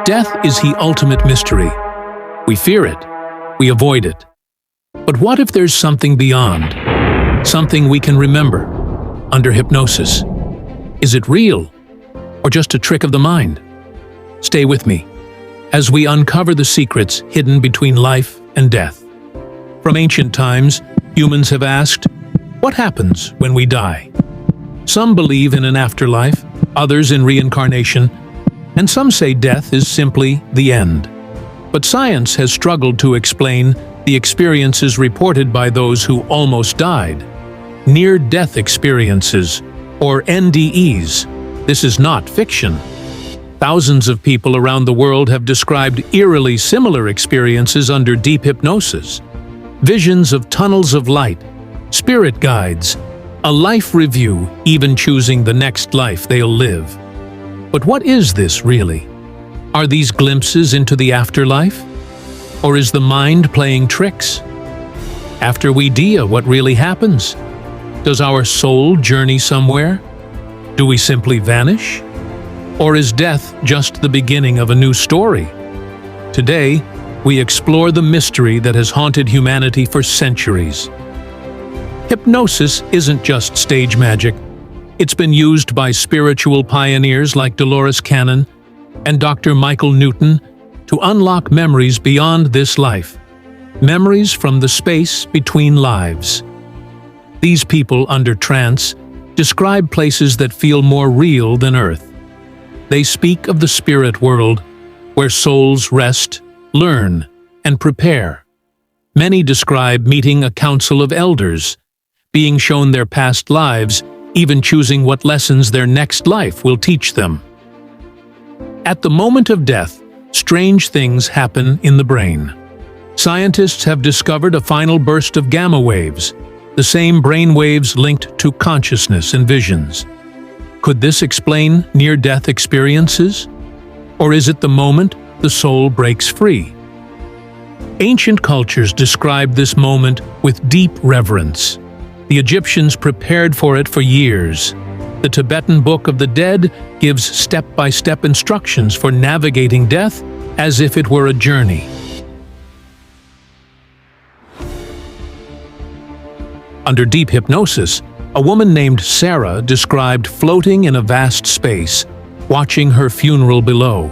Death is the ultimate mystery. We fear it. We avoid it. But what if there's something beyond? Something we can remember under hypnosis? Is it real or just a trick of the mind? Stay with me as we uncover the secrets hidden between life and death. From ancient times, humans have asked, what happens when we die? Some believe in an afterlife, others in reincarnation, and some say death is simply the end. But science has struggled to explain the experiences reported by those who almost died. Near-death experiences, or NDEs. This is not fiction. Thousands of people around the world have described eerily similar experiences under deep hypnosis. Visions of tunnels of light, spirit guides, a life review, even choosing the next life they'll live. But what is this really? Are these glimpses into the afterlife? Or is the mind playing tricks? After we die, what really happens? Does our soul journey somewhere? Do we simply vanish? Or is death just the beginning of a new story? Today, we explore the mystery that has haunted humanity for centuries. Hypnosis isn't just stage magic. It's been used by spiritual pioneers like Dolores Cannon and Dr. Michael Newton to unlock memories beyond this life, memories from the space between lives. These people under trance describe places that feel more real than Earth. They speak of the spirit world, where souls rest, learn, and prepare. Many describe meeting a council of elders, being shown their past lives, even choosing what lessons their next life will teach them. At the moment of death, strange things happen in the brain. Scientists have discovered a final burst of gamma waves, the same brain waves linked to consciousness and visions. Could this explain near-death experiences? Or is it the moment the soul breaks free? Ancient cultures describe this moment with deep reverence. The Egyptians prepared for it for years. The Tibetan Book of the Dead gives step-by-step instructions for navigating death as if it were a journey. Under deep hypnosis, a woman named Sarah described floating in a vast space, watching her funeral below.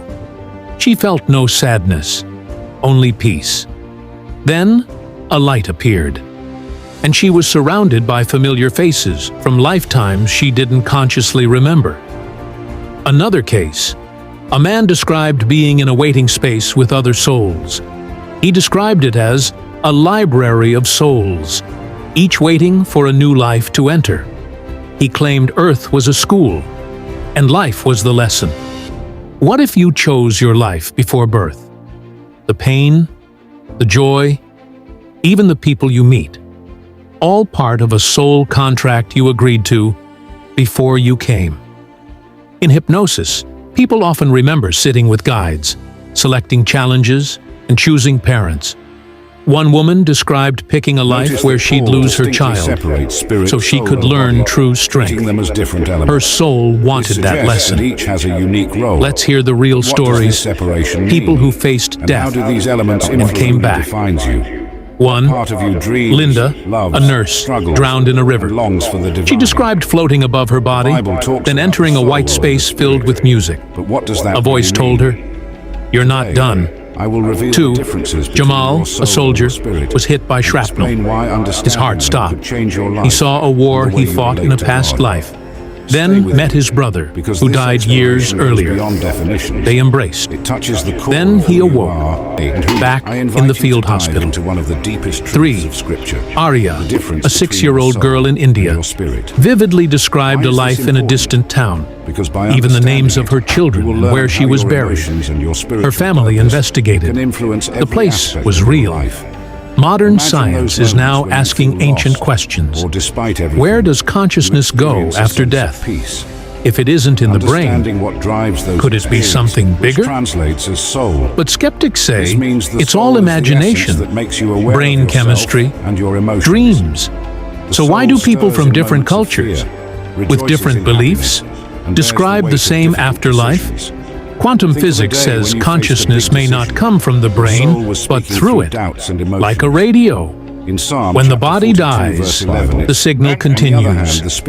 She felt no sadness, only peace. Then, a light appeared, and she was surrounded by familiar faces from lifetimes she didn't consciously remember. Another case, a man described being in a waiting space with other souls. He described it as a library of souls, each waiting for a new life to enter. He claimed Earth was a school, and life was the lesson. What if you chose your life before birth? The pain, the joy, even the people you meet, all part of a soul contract you agreed to before you came. In hypnosis, people often remember sitting with guides, selecting challenges, and choosing parents. One woman described picking a life where she'd lose her child, so she could learn true strength. Her soul wanted that lesson. Let's hear the real stories, people who faced death and came back. 1. Linda, a nurse, drowned in a river. She described floating above her body, then entering a white space filled with music. A voice told her, "You're not done." 2. Jamal, a soldier, was hit by shrapnel. His heart stopped. He saw a war he fought in a past life, then met his brother, who died years earlier. They embraced. Then he awoke, back in the field hospital. 3. Arya, a 6-year-old girl in India, vividly described a life in a distant town, even the names of her children and where she was buried. Her family investigated. The place was real. Modern science is now asking ancient questions. Where does consciousness go after death? If it isn't in the brain, could it be something bigger? But skeptics say it's all imagination, brain chemistry, dreams. So why do people from different cultures, with different beliefs, describe the same afterlife? Quantum physics says consciousness may not come from the brain, but through it, like a radio. When the body dies, the signal continues.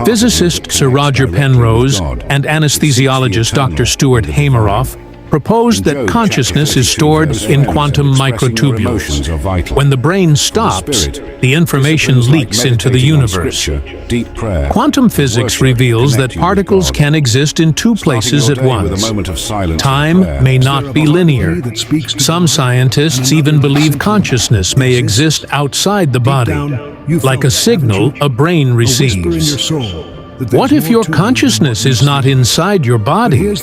Physicist Sir Roger Penrose and anesthesiologist Dr. Stuart Hameroff proposed that consciousness is stored in quantum microtubules. When the brain stops, the information leaks into the universe. Quantum physics reveals that particles can exist in two places at once. Time may not be linear. Some scientists even believe consciousness may exist outside the body, like a signal a brain receives. What if your consciousness is not inside your body,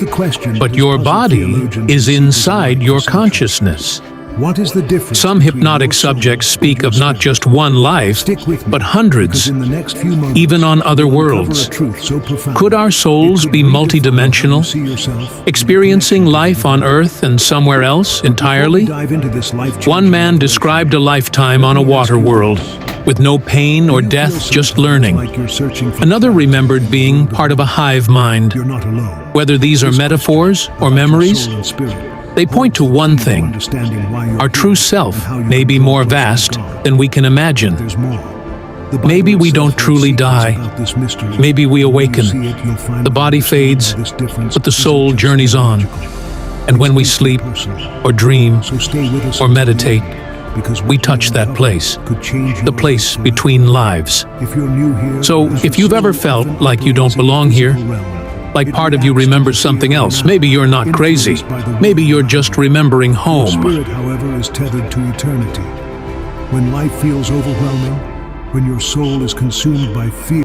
but your body is inside your consciousness? What is the difference? Some hypnotic subjects speak of not just one life, but hundreds, even on other worlds. Could our souls be multidimensional, experiencing life on Earth and somewhere else entirely? One man described a lifetime on a water world, with no pain or death, just learning. Another remembered being part of a hive mind. Whether these are metaphors or memories, they point to one thing: our true self may be more vast than we can imagine. Maybe we don't truly die. Maybe we awaken. The body fades, but the soul journeys on. And when we sleep, or dream, or meditate, we touch that place, the place between lives. So, if you've ever felt like you don't belong here, like part of you remembers something else, maybe you're not crazy, maybe you're just remembering home. Spirit, however, is tethered to eternity. When life feels overwhelming, when your soul is consumed by fear,